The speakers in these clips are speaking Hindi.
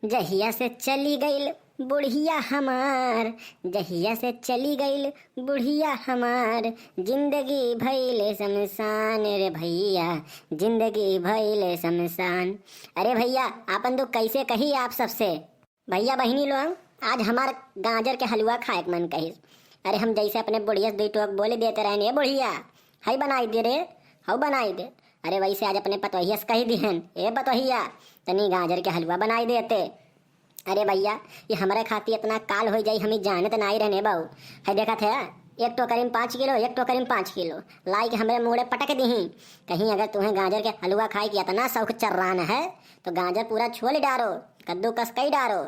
जहिया से चली गईल बुढ़िया हमार, जहिया से चली गईल बुढ़िया हमार, जिंदगी भइले शमशान रे भैया, जिंदगी भइले शमशान। अरे भैया आपन तो कैसे कही आप सबसे भैया बहिनी लोग, आज हमार गाजर के हलवा खाए के मन कही। अरे हम जैसे अपने बुढ़िया से 2 टोक बोले देते रहने, बुढ़िया हई बनाई दे रे, हऊ बनाई दे। अरे वैसे आज अपने पतोहिया से कही दिहन, ए पतोहिया तनी गाजर के हलवा बनाई देते। अरे भैया ये हमारे खाती इतना काल हो जाई, हमें जानत नहीं रहने बाबू। है देखा थे 1 टोकरी में 5 किलो, 1 टोकरी में 5 किलो लाई के हमारे मुँह पटक दी। कहीं अगर तुम्हें गाजर के हलवा खाए की इतना शौक चर्रान है तो गाजर पूरा छोल डारो, कद्दू कस कई डारो।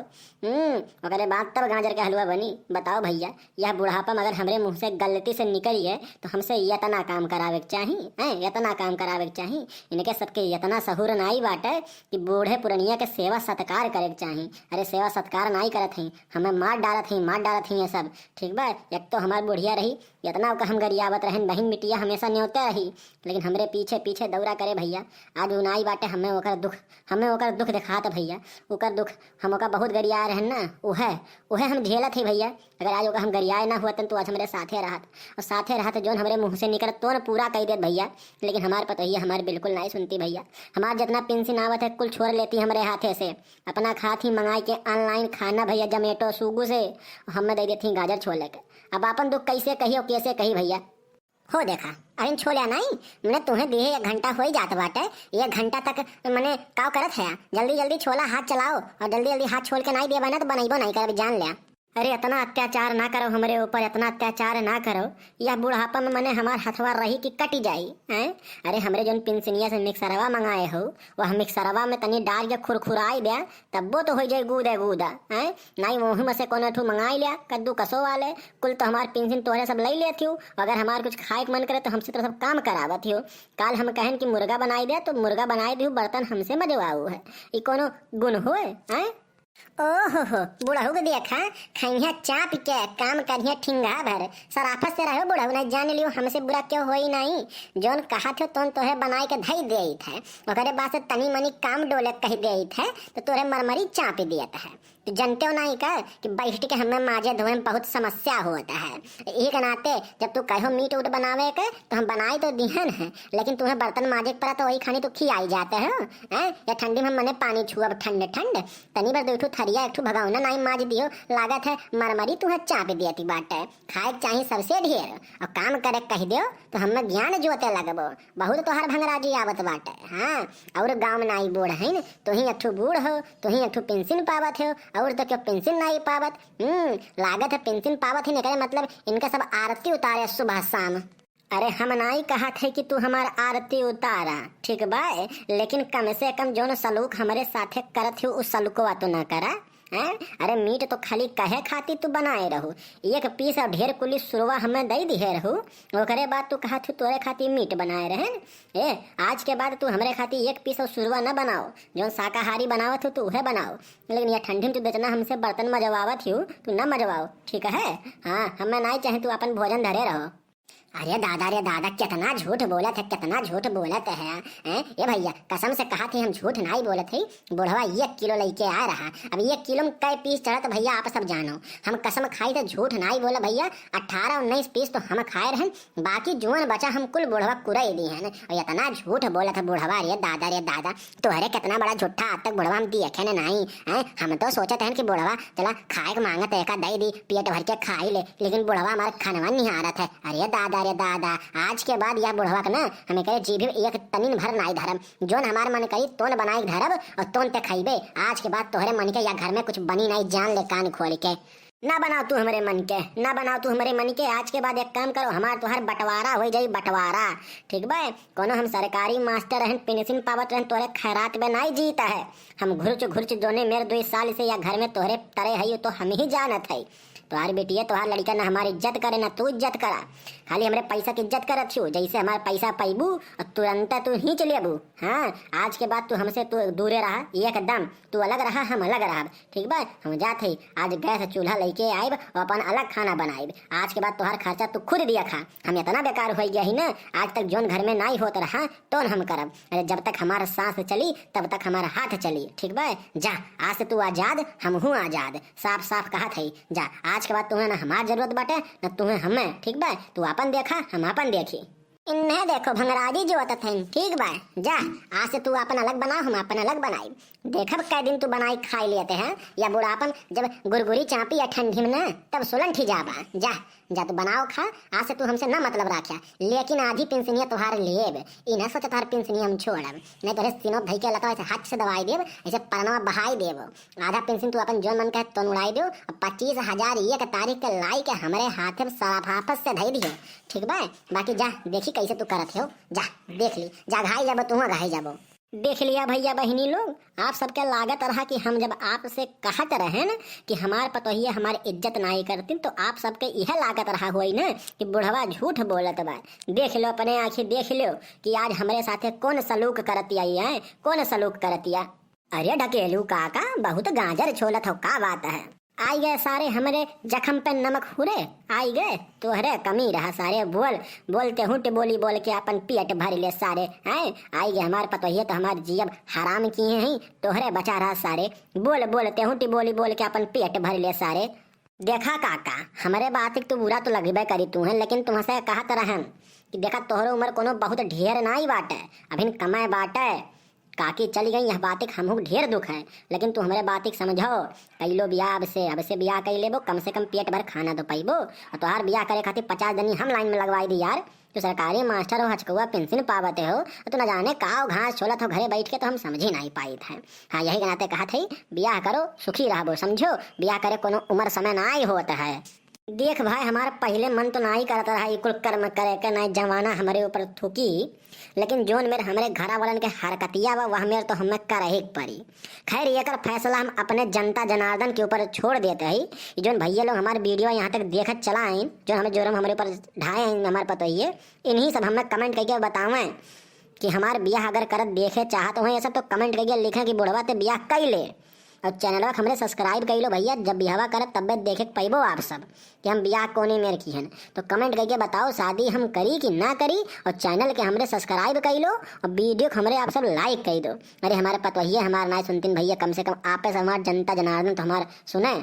अगर बात तब गाजर का हलवा बनी। बताओ भैया यह बुढ़ापा अगर हमारे मुंह से गलती से निकली है तो हमसे इतना काम करावे के चाहिए हैं, इतना काम करावे के चाहिए। इनके सबके इतना सहूर नाई बाटे कि बूढ़े पुरनिया के सेवा सत्कार करे के चाहिए। अरे सेवा सत्कार नहीं करत ही, हमें मार डालत ही ये सब। ठीक बा, एक तो हमार बुढ़िया रही इतना हम गरियावत रहन, बहन मिटिया हमेशा न्योते रही, लेकिन हमरे पीछे पीछे दौरा करे भैया। आज उनाई बाटे हमें ओकर दुख दिखात भैया, ओकर दुख हम ओका बहुत गरिया रहन ना, उहे हम झेलत ही भैया। अगर आज ओका हम गरियाए ना हुआ तो आज हमारे साथे रहत, और साथे रहत जोन हमारे मुंह से निकलत तो न पूरा कही देत भैया। लेकिन हमारे पतोहिया हमारे बिल्कुल नहीं सुनती भैया। हमार जितना पेंशन आवत है कुल छोड़ लेती हमारे हाथे से, अपना खाती मंगाई के ऑनलाइन खाना भैया जोमेटो स्विगी से, हमें दे देती गाजर छोले के। अब अपन दुख कैसे कही और कैसे कही भैया। हो देखा अरे छोड़ा नहीं, मैंने तुम्हें दिए 1 घंटा हो ही जात बाटे। 1 घंटा तक मैंने का करत है, जल्दी जल्दी छोला हाथ चलाओ और जल्दी जल्दी हाथ छोड़ के नहीं दे बना तो बनाइबो नहीं कर, जान लिया। अरे इतना अत्याचार ना करो हमारे ऊपर, इतना अत्याचार ना करो। यह बुढ़ापा में मैंने हमार हथवा रही कि कटी जाई हैं। अरे हमरे जोन पिंसनिया से मिक्सरवा मंगाए हो वह मिक्सरवा में तनी डाल के खुरखुराई दे तब वो तो हो जाए गूदा गूदा हैं। नहीं वही में से कोनो ठू मंगाई लिया कद्दू कसो वाले कुल तो हमार पेंशन तोहरे सब ले लेती हो। अगर हमार कुछ खाए के मन करे तो हमसे तो सब काम करावत हो। काल हम कहन कि मुर्गा बनाई दे तो मुर्गा बनाई दी, बर्तन हमसे मजवाऊ है, ये कोनो गुण हुए हैं। ओहो बुढ़ऊ के देखा खैया चाप के काम करिया ठिंगा भर, सराफत से रहो बुढ़ऊ नहीं जान लियो हमसे बुरा क्यों होई नहीं। जोन कहा थे तो तोहे बनाई के धई देत है, ओकरे बाद से तनी मनी काम डोले कह देत है तो तोरे मरमरी चाप दियत है। तो जानते हो नहीं का कि बैठ के हमें माजे धोए में बहुत समस्या होता है। एक नाते जब तू कहो मीट उट बनावे के तो हम बनाई तो दिहन है, लेकिन तुम्हें बर्तन माजे पड़ा तो वही खानी तो खियाई जाते हैं या ठंडी में मने पानी छुआ ठंड ठंड तनी बार 2 थरिया 1 भगावना नहीं माज दियो, लागत है मरमरी तुम्हें चाप दियती बाटे। खाए चाहिए सबसे ढेर और काम करे कह दियो तो हमें ज्ञान जोते लगबो। बहुत तो हर भंगराजी आवत बाटे। हाँ और गाँव में नाई बूढ़ है तो ही अठू बूढ़ हो, तो ही अठू पेंशन पावत हो, और तो क्यों पेंशन नहीं पावत। लागत है पेंशन पावत ही नहीं करे मतलब इनका सब आरती उतारे सुबह शाम। अरे हम नहीं कहा थे कि तू हमार आरती उतारा, ठीक बा, लेकिन कम से कम जो न सलूक हमारे साथे करत हो उस सलूकवा तो ना करा हैं। अरे मीट तो खाली कहे खाती तू बनाए रहो, 1 पीस और ढेर कुली सुरवा हमें दे दिहे रहो, ओकरे बाद तू कहा तू तोरे खाती मीट बनाए रहे। आज के बाद तू हमारे खाती 1 पीस और सुरवा न बनाओ, जो शाकाहारी बनावत हो तू वह बनाओ, लेकिन यह ठंडी में तू बेचना हमसे बर्तन मजवावत हो तू न मजवाओ, ठीक है। हाँ हमें नहीं चाहे तू अपन भोजन धरे रहो। अरे दादा कितना झूठ बोला था, कितना झूठ बोला है। ये भैया कसम से कहा थी हम झूठ नहीं बोले थे। बुढ़वा 1 किलो लेके आ रहा, अब 1 किलो में कई पीस चढ़ा तो भैया आप सब जानो। हम कसम खाई तो झूठ नहीं बोला भैया, 18-19 पीस तो हम खाए रहे, बाकी जुआन बचा हम कुल बुढ़वा कुरई दी है। और इतना झूठ बोला था बुढ़वा। रे दादा तोहरे कितना बड़ा झूठा आज तक बुढ़वा हम देखे नहीं है। हम तो सोचते हैं कि बुढ़वा चला खाए के मांगत है का दे दी पेट भर के खाई ले, लेकिन बुढ़वा हमारे खानवा नहीं आ रहा था। अरे दादा आज के बाद यह बुढ़वा का ना हमें कहे जी भी 1 तनिन भर नाई धरम, जोन हमार मन कही तोन बनाई धरब और तोन ते खाइबे। आज के बाद तोहरे मन के या घर में कुछ बनी नहीं, जान ले कान खोल के। ना बनाओ तू हमारे मन के, ना बनाओ तू हमारे मन के। आज के बाद एक काम करो, हमार तोहर बंटवारा हो जाई, बंटवारा, ठीक बा। कोनो हम सरकारी मास्टर रहन पेंशन पावत रहन तोहरे खैरात में नहीं जीता है। हम घुरच जोने मेरे 2 साल से या घर में तोहरे तरे है तो हम ही जानत है, तुम्हारी बेटी है, तुम्हारा लड़का ना हमारी इज्जत करे ना तू इज्जत करा, खाली हमारे पैसा की इज्जत करत छू। जैसे हमारा पैसा पैबू और तुरंत तू ही चले अबू। हाँ, आज के बाद तू हमसे तू दूरे रहा, एकदम तू अलग रहा, हम अलग रहा, ठीक बा। हम जात है आज गैस चूल्हा लेके आइब और अपन अलग खाना बनाइब। आज के बाद तुम्हारा खर्चा तू खुद दिया खा। हम इतना बेकार हो गया ही ना, आज तक जोन घर में नहीं होता रहा तो हम करब। अरे जब तक हमारा सांस चली तब तक हमारा हाथ चली, ठीक बा। जा आज से तू आजाद, हम हूँ आजाद, साफ साफ कहा था। जा आज के बाद तुम्हें ना हमारी जरूरत बाटे ना तुम्हें हमें, ठीक बा। तू अपन देखा हम अपन देखी। इन्हें देखो भंगराजी जो होता था, ठीक बा। जा आज से तू अपन अलग बना, हम अपन अलग बनाई। देखब कै दिन तू बनाई खाई लेते हैं, या बुढ़ापन जब गुरगुरी चापी या ठंडी में ना तब सुलंठी जाबा। जा जा तू बनाओ खा, आज से तू हमसे ना मतलब रखा। लेकिन आधी पेंशनिया तुम्हारे लेब, ई ना सोचा तुम्हारे पेंशनिया हम छोड़ब, नहीं तो तीनों धई के लता ऐसे हाथ से दवाई देब, ऐसे परनवा बहाई देब। आधा पेंशन तू अपन जोन मन कहे तो उड़ाई दो, 25,000 एक तारीख के लाई के हमारे हाथे में सराफाफत से धई दियो, ठीक बा। बाकी जा देखी कैसे तू करत हो, जा देख ली, जा घाई जाबो तू घाई जाबो। देख लिया भैया बहनी लोग, आप सबके लागत रहा कि हम जब आपसे कहत रहे न कि हमार पतोहिया हमारी इज्जत नहीं करती, तो आप सबके यह लागत रहा हुई ना कि बुढ़वा झूठ बोलत बा। देख लो अपने आँखें, देख लो कि आज हमारे साथे कौन सलूक करतिया है, कौन सलूक करतिया। अरे ढकेलू काका बहुत गाजर छोलत हो, का बात है। आई गए सारे हमारे जख्म पे नमक हुरे, आई गए तोहरे कमी रहा सारे। बोल बोलते हुट बोली बोल के अपन पेट भर ले सारे हैं। आई गए हमारे पतोहिए तो हमारे जीव हराम किए हैं, तोहरे बचा रहा सारे। बोल बोलते हुट बोली बोल के अपन पेट भर ले सारे। देखा काका हमारे बात तो बुरा तो लगबे करी तू है, लेकिन तुमसे कहा तरह कि देखा तोहरे उम्र कोनो बहुत ढेर नहीं बाटे, अभी कमाए बाटे। काकी चली गई यह बातिक हमहू ढेर दुख है, लेकिन तू हमारे बातिक समझो। कैलो बिया अब से बिया कर लेबो, कम से कम पेट भर खाना तो पैबो। और तोहार बिया करे खातिर 50 दिन हम लाइन में लगवाई दी यार। तो सरकारी मास्टर हो, हचकुआ पेंशन पावते हो, तो न जाने काव घास छोलत हो घरे बैठ के, तो हम समझ ही नहीं पाई थे। हाँ यही के नाते कहा थी बियाह करो सुखी रहो, समझो। बियाह करे कोनो उम्र समय नहीं होता है। देख भाई हमारा पहले मन तो नहीं करता रहा कुल कर्म करे के, नहीं जमाना हमारे ऊपर थूकी, लेकिन जोन मेरे हमारे घरा वालन के हरकतिया वह मेरे तो हमें कर ही पड़ी। खैर ये कर फैसला हम अपने जनता जनार्दन के ऊपर छोड़ देते हैं। जोन भैया लोग हमारे वीडियो यहाँ तक देखत चलाएं, जो हमें जोरम हमारे ऊपर ढाए हैं हमारे पतोहिए, इन्हीं सब हमें कमेंट करके बतावें कि हमारे ब्याह अगर कर देखे चाहते हो ये सब, तो कमेंट करके लिखें कि बुढ़वा ते ब्याह कर ले। और चैनल हमरे सब्सक्राइब कर लो भैया, जब बिहावा करे तब देखे पैबो आप सब कि हम बियाह कोने मेरे की हैं। तो कमेंट करके बताओ शादी हम करी कि ना करी, और चैनल के हमरे सब्सक्राइब कर लो और वीडियो को हमरे आप सब लाइक कर दो। अरे हमारे पतोहिए हमारे ना सुनतीन भैया, कम से कम आप हमारे जनता जनार्दन तो हमारे सुने।